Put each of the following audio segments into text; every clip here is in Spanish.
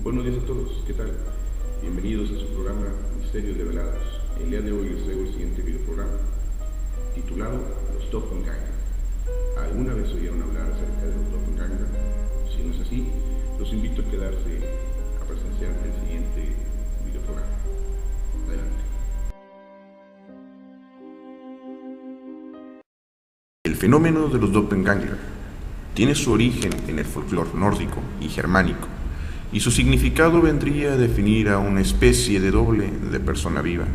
Buenos días a todos, ¿qué tal? Bienvenidos a su programa Misterios Develados. El día de hoy les traigo el siguiente videoprograma, titulado Los Doppelganger. ¿Alguna vez oyeron hablar acerca de los Doppelganger? Si no es así, los invito a quedarse a presenciar el siguiente videoprograma. Adelante. El fenómeno de los Doppelganger tiene su origen en el folclore nórdico y germánico, y su significado vendría a definir a una especie de doble de persona viva.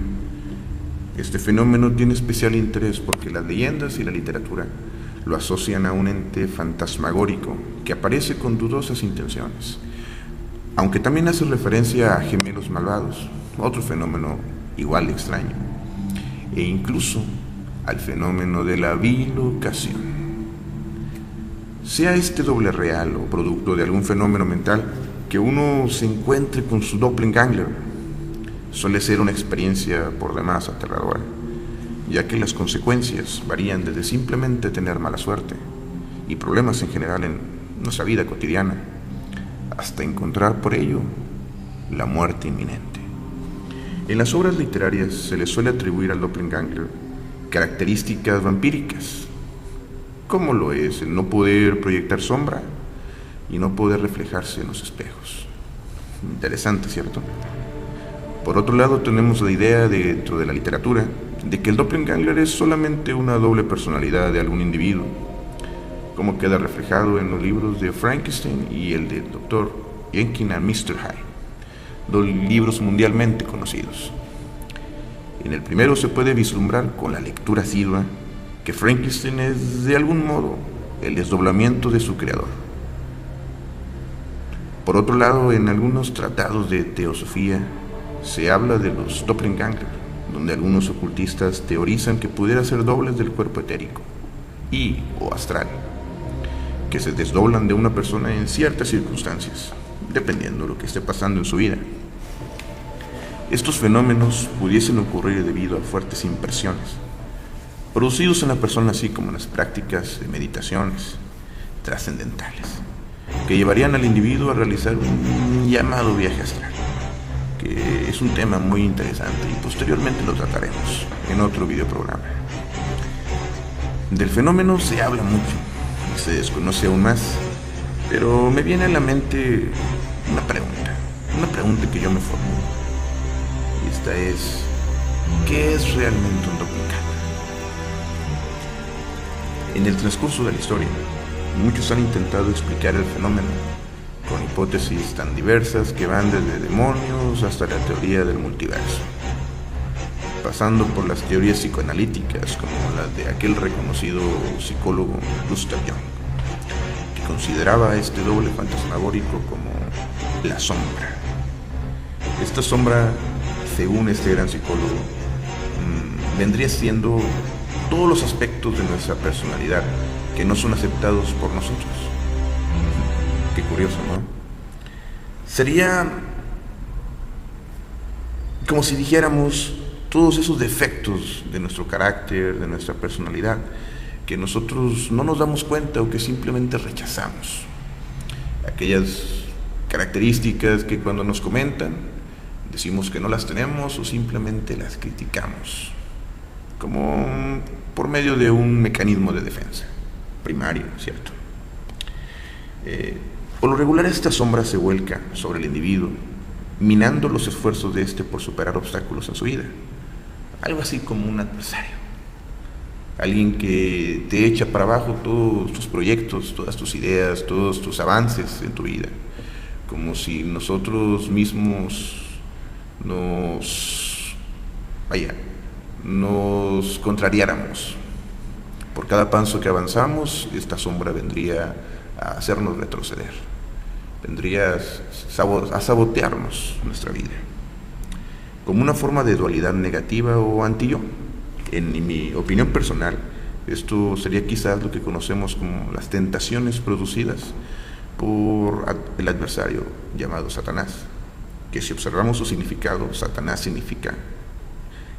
Este fenómeno tiene especial interés porque las leyendas y la literatura lo asocian a un ente fantasmagórico que aparece con dudosas intenciones, aunque también hace referencia a gemelos malvados, otro fenómeno igual de extraño, e incluso al fenómeno de la bilocación. Sea este doble real o producto de algún fenómeno mental, que uno se encuentre con su doppelganger suele ser una experiencia por demás aterradora, ya que las consecuencias varían desde simplemente tener mala suerte y problemas en general en nuestra vida cotidiana, hasta encontrar por ello la muerte inminente. En las obras literarias se le suele atribuir al doppelganger características vampíricas, como lo es el no poder proyectar sombra y no poder reflejarse en los espejos. Interesante, ¿cierto? Por otro lado, tenemos la idea dentro de la literatura de que el doppelganger es solamente una doble personalidad de algún individuo, como queda reflejado en los libros de Frankenstein y el del Dr. Jekyll and Mr. Hyde, dos libros mundialmente conocidos. En el primero se puede vislumbrar con la lectura asidua que Frankenstein es de algún modo el desdoblamiento de su creador. Por otro lado, en algunos tratados de teosofía se habla de los doppelganger, donde algunos ocultistas teorizan que pudiera ser dobles del cuerpo etérico y o astral, que se desdoblan de una persona en ciertas circunstancias, dependiendo de lo que esté pasando en su vida. Estos fenómenos pudiesen ocurrir debido a fuertes impresiones, producidos en la persona, así como en las prácticas de meditaciones trascendentales, que llevarían al individuo a realizar un llamado viaje astral, que es un tema muy interesante y posteriormente lo trataremos en otro videoprograma. Del fenómeno se habla mucho y se desconoce aún más, pero me viene a la mente una pregunta que yo me formulo, y esta es: ¿qué es realmente un doppelganger? En el transcurso de la historia, muchos han intentado explicar el fenómeno con hipótesis tan diversas que van desde demonios hasta la teoría del multiverso, pasando por las teorías psicoanalíticas como las de aquel reconocido psicólogo Gustav Jung, que consideraba a este doble fantasmagórico como la sombra. Esta sombra, según este gran psicólogo, vendría siendo todos los aspectos de nuestra personalidad que no son aceptados por nosotros. Qué curioso, ¿no? Sería como si dijéramos todos esos defectos de nuestro carácter, de nuestra personalidad, que nosotros no nos damos cuenta o que simplemente rechazamos. Aquellas características que cuando nos comentan decimos que no las tenemos o simplemente las criticamos, como por medio de un mecanismo de defensa primario, ¿cierto? Por lo regular, esta sombra se vuelca sobre el individuo, minando los esfuerzos de este por superar obstáculos en su vida. Algo así como un adversario, alguien que te echa para abajo todos tus proyectos, todas tus ideas, todos tus avances en tu vida, como si nosotros mismos nos contrariáramos. Por cada paso que avanzamos, esta sombra vendría a hacernos retroceder, vendría a sabotearnos nuestra vida, como una forma de dualidad negativa o anti-yo. En mi opinión personal, esto sería quizás lo que conocemos como las tentaciones producidas por el adversario llamado Satanás, que si observamos su significado, Satanás significa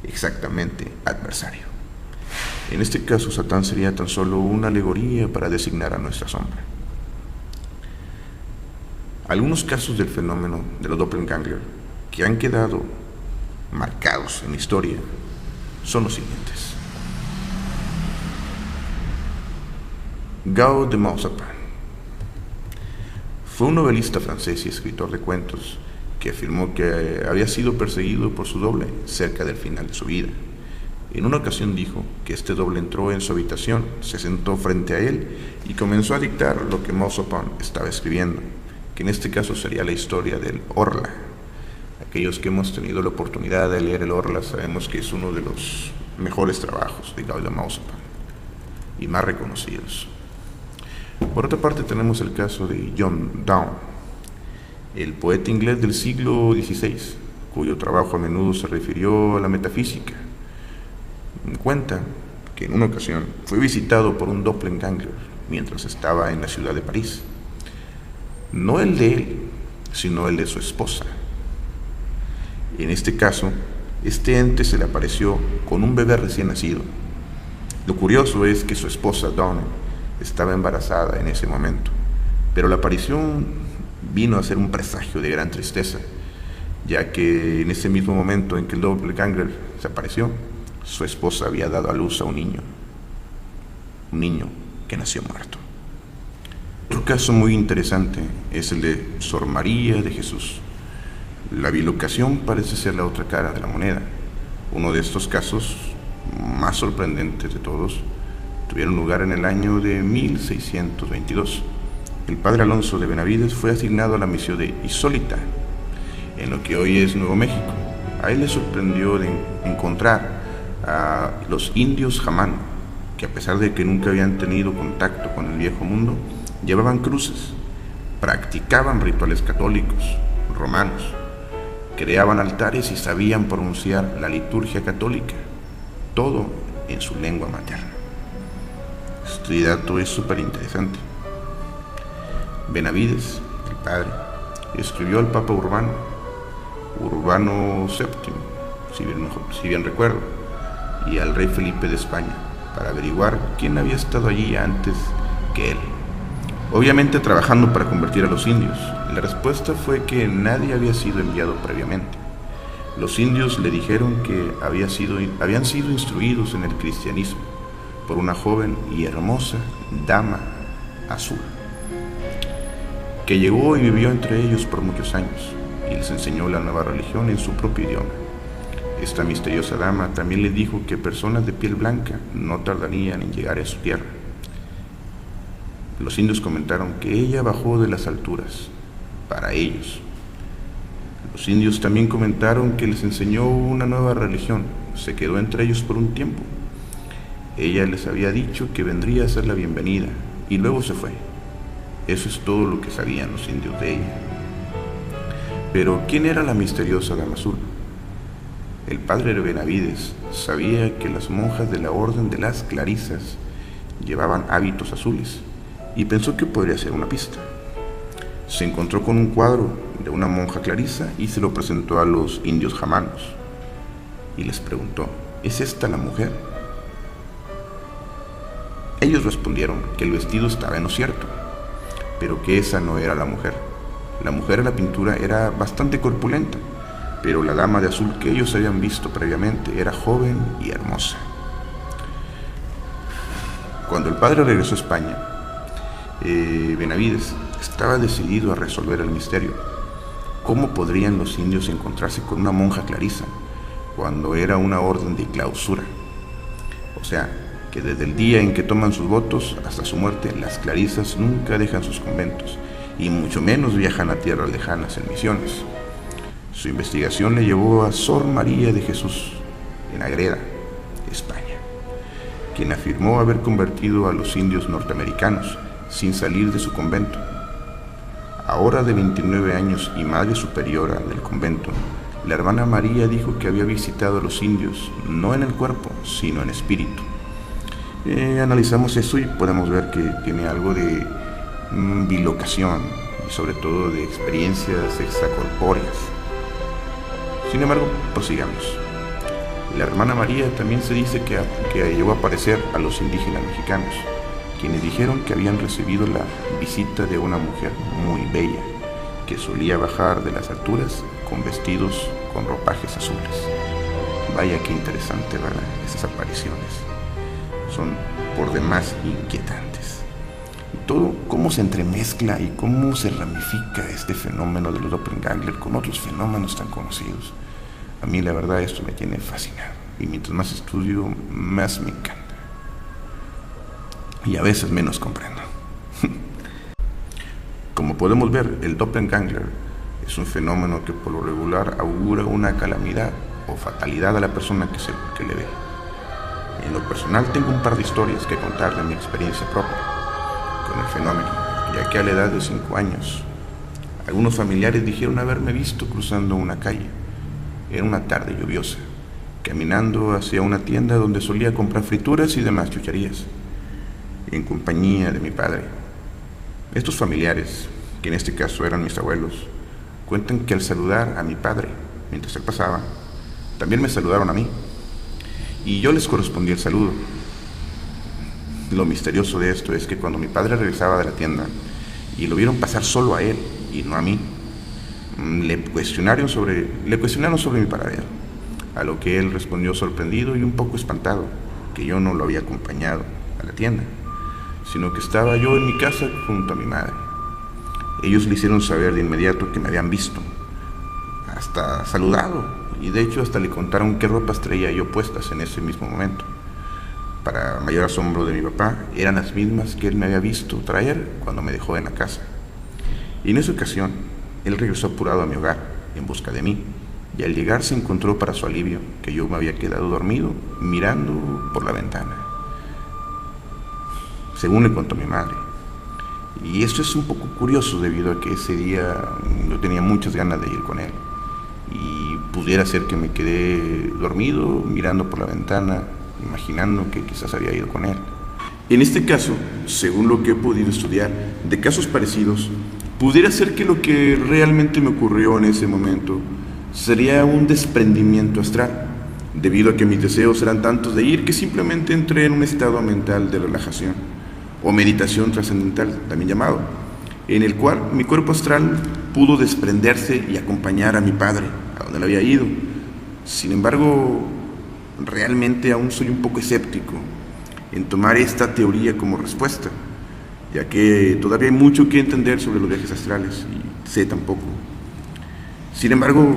exactamente adversario. En este caso, Satán sería tan solo una alegoría para designar a nuestra sombra. Algunos casos del fenómeno de los doppelganger que han quedado marcados en la historia son los siguientes. Guy de Maupassant fue un novelista francés y escritor de cuentos que afirmó que había sido perseguido por su doble cerca del final de su vida. En una ocasión dijo que este doble entró en su habitación, se sentó frente a él y comenzó a dictar lo que Maupassant estaba escribiendo, que en este caso sería la historia del Orla. Aquellos que hemos tenido la oportunidad de leer el Orla sabemos que es uno de los mejores trabajos de Guy de Maupassant y más reconocidos. Por otra parte tenemos el caso de John Donne, el poeta inglés del siglo XVI, cuyo trabajo a menudo se refirió a la metafísica. Cuenta que en una ocasión fue visitado por un doppelganger mientras estaba en la ciudad de París. No el de él, sino el de su esposa. En este caso, este ente se le apareció con un bebé recién nacido. Lo curioso es que su esposa, Donne, estaba embarazada en ese momento, pero la aparición vino a ser un presagio de gran tristeza, ya que en ese mismo momento en que el doppelganger se apareció, su esposa había dado a luz a un niño que nació muerto. Otro caso muy interesante es el de Sor María de Jesús. La bilocación parece ser la otra cara de la moneda. Uno de estos casos más sorprendentes de todos tuvieron lugar en el año de 1622. El padre Alonso de Benavides fue asignado a la misión de Isólita, en lo que hoy es Nuevo México. A él le sorprendió de encontrar a los indios jamán, que a pesar de que nunca habían tenido contacto con el viejo mundo, llevaban cruces, practicaban rituales católicos, romanos, creaban altares y sabían pronunciar la liturgia católica, todo en su lengua materna. Este dato es súper interesante. Benavides, el padre, escribió al Papa Urbano VII, si bien recuerdo, y al rey Felipe de España, para averiguar quién había estado allí antes que él, obviamente trabajando para convertir a los indios. La respuesta fue que nadie había sido enviado previamente. Los indios le dijeron que habían sido instruidos en el cristianismo por una joven y hermosa dama azul, que llegó y vivió entre ellos por muchos años y les enseñó la nueva religión en su propio idioma. Esta misteriosa dama también le dijo que personas de piel blanca no tardarían en llegar a su tierra. Los indios comentaron que ella bajó de las alturas para ellos. Los indios también comentaron que les enseñó una nueva religión, se quedó entre ellos por un tiempo. Ella les había dicho que vendría a ser la bienvenida y luego se fue. Eso es todo lo que sabían los indios de ella. Pero ¿quién era la misteriosa dama azul? El padre de Benavides sabía que las monjas de la orden de las clarisas llevaban hábitos azules y pensó que podría ser una pista. Se encontró con un cuadro de una monja clarisa y se lo presentó a los indios jamanos y les preguntó: ¿es esta la mujer? Ellos respondieron que el vestido estaba en lo cierto, pero que esa no era la mujer. La mujer en la pintura era bastante corpulenta, pero la dama de azul que ellos habían visto previamente era joven y hermosa. Cuando el padre regresó a España, Benavides estaba decidido a resolver el misterio. ¿Cómo podrían los indios encontrarse con una monja clarisa cuando era una orden de clausura? O sea, que desde el día en que toman sus votos hasta su muerte, las clarisas nunca dejan sus conventos y mucho menos viajan a tierras lejanas en misiones. Su investigación le llevó a Sor María de Jesús, en Agreda, España, quien afirmó haber convertido a los indios norteamericanos sin salir de su convento. Ahora de 29 años y madre superiora del convento, la hermana María dijo que había visitado a los indios no en el cuerpo, sino en espíritu. Analizamos eso y podemos ver que tiene algo de bilocación y sobre todo de experiencias extracorpóreas. Sin embargo, prosigamos. La hermana María también se dice que llegó a aparecer a los indígenas mexicanos, quienes dijeron que habían recibido la visita de una mujer muy bella que solía bajar de las alturas con vestidos con ropajes azules. Vaya qué interesante, ¿verdad? Esas apariciones son por demás inquietantes. Y todo cómo se entremezcla y cómo se ramifica este fenómeno de los doppelganger con otros fenómenos tan conocidos. A mí la verdad esto me tiene fascinado y mientras más estudio, más me encanta. Y a veces menos comprendo. Como podemos ver, el doppelganger es un fenómeno que por lo regular augura una calamidad o fatalidad a la persona que le ve. En lo personal tengo un par de historias que contar de mi experiencia propia con el fenómeno, ya que a la edad de 5 años, algunos familiares dijeron haberme visto cruzando una calle. Era una tarde lluviosa, caminando hacia una tienda donde solía comprar frituras y demás chucherías, en compañía de mi padre. Estos familiares, que en este caso eran mis abuelos, cuentan que al saludar a mi padre, mientras él pasaba, también me saludaron a mí, y yo les correspondí el saludo. Lo misterioso de esto es que cuando mi padre regresaba de la tienda y lo vieron pasar solo a él y no a mí, le cuestionaron sobre mi paradero, a lo que él respondió sorprendido y un poco espantado, que yo no lo había acompañado a la tienda, sino que estaba yo en mi casa junto a mi madre. Ellos le hicieron saber de inmediato que me habían visto, hasta saludado, y de hecho hasta le contaron qué ropas traía yo puestas en ese mismo momento. Para mayor asombro de mi papá, eran las mismas que él me había visto traer cuando me dejó en la casa. Y en esa ocasión, él regresó apurado a mi hogar en busca de mí, y al llegar se encontró para su alivio que yo me había quedado dormido mirando por la ventana, según le contó mi madre. Y esto es un poco curioso debido a que ese día yo tenía muchas ganas de ir con él, y pudiera ser que me quedé dormido mirando por la ventana, imaginando que quizás había ido con él. En este caso, según lo que he podido estudiar de casos parecidos, pudiera ser que lo que realmente me ocurrió en ese momento sería un desprendimiento astral, debido a que mis deseos eran tantos de ir que simplemente entré en un estado mental de relajación o meditación trascendental, también llamado, en el cual mi cuerpo astral pudo desprenderse y acompañar a mi padre a donde le había ido. Sin embargo, realmente aún soy un poco escéptico en tomar esta teoría como respuesta, ya que todavía hay mucho que entender sobre los viajes astrales y sé tampoco. Sin embargo,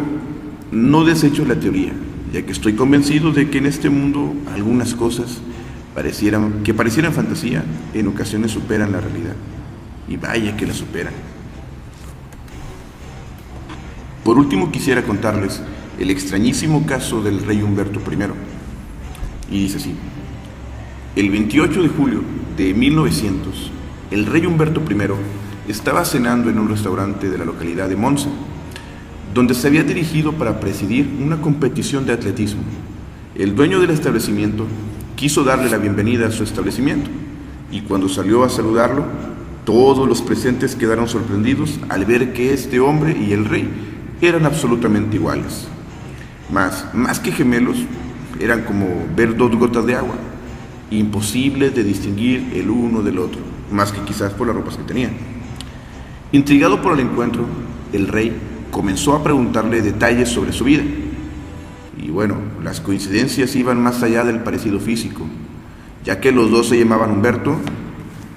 no desecho la teoría, ya que estoy convencido de que en este mundo algunas cosas que parecieran fantasía, en ocasiones superan la realidad. Y vaya que la superan. Por último, quisiera contarles el extrañísimo caso del rey Humberto I. Y dice así: el 28 de julio de 1900, el rey Humberto I estaba cenando en un restaurante de la localidad de Monza, donde se había dirigido para presidir una competición de atletismo. El dueño del establecimiento quiso darle la bienvenida a su establecimiento, y cuando salió a saludarlo, todos los presentes quedaron sorprendidos al ver que este hombre y el rey eran absolutamente iguales. Más que gemelos, eran como ver dos gotas de agua, imposible de distinguir el uno del otro, más que quizás por las ropas que tenían. Intrigado por el encuentro, el rey comenzó a preguntarle detalles sobre su vida. Y bueno, las coincidencias iban más allá del parecido físico, ya que los dos se llamaban Humberto,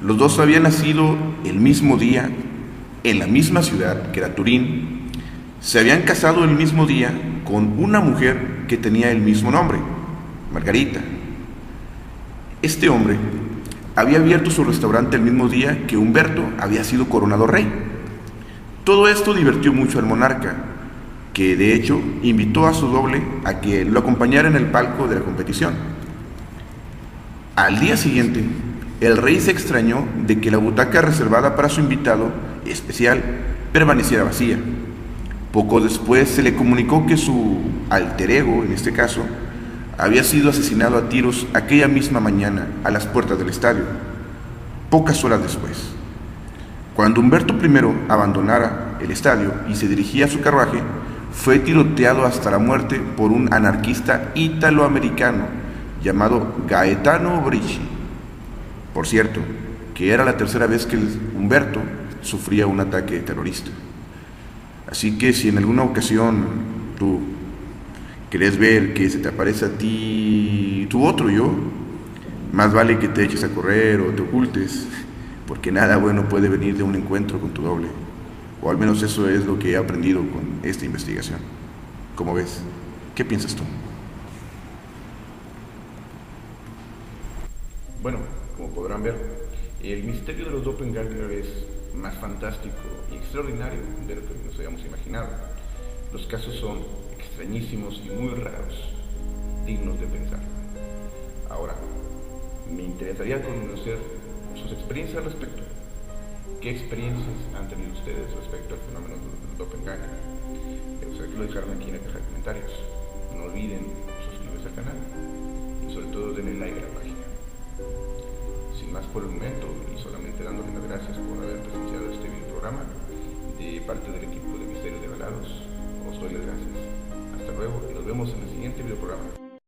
los dos habían nacido el mismo día, en la misma ciudad, que era Turín, se habían casado el mismo día con una mujer que tenía el mismo nombre, Margarita. Este hombre había abierto su restaurante el mismo día que Humberto había sido coronado rey. Todo esto divirtió mucho al monarca, que de hecho invitó a su doble a que lo acompañara en el palco de la competición. Al día siguiente, el rey se extrañó de que la butaca reservada para su invitado especial permaneciera vacía. Poco después se le comunicó que su alter ego, en este caso, había sido asesinado a tiros aquella misma mañana a las puertas del estadio, pocas horas después. Cuando Humberto I abandonara el estadio y se dirigía a su carruaje, fue tiroteado hasta la muerte por un anarquista italoamericano llamado Gaetano Bresci. Por cierto, que era la tercera vez que Humberto sufría un ataque terrorista. Así que si en alguna ocasión tú querés ver que se te aparece a ti tu otro yo, más vale que te eches a correr o te ocultes, porque nada bueno puede venir de un encuentro con tu doble. O al menos eso es lo que he aprendido con esta investigación. ¿Cómo ves? ¿Qué piensas tú? Bueno, como podrán ver, el misterio de los doppelganger es más fantástico y extraordinario de lo que nos habíamos imaginado. Los casos son extrañísimos y muy raros, dignos de pensar. Ahora, me interesaría conocer sus experiencias al respecto. ¿Qué experiencias han tenido ustedes respecto al fenómeno del doppelganger? Me gustaría que lo dejaran aquí en la caja de comentarios. No olviden suscribirse al canal y sobre todo denle like a la página. Sin más por el momento, y solamente dándoles las gracias por haber presenciado este video programa, de parte del equipo de Misterios Develados, os doy las gracias. Hasta luego y nos vemos en el siguiente video programa.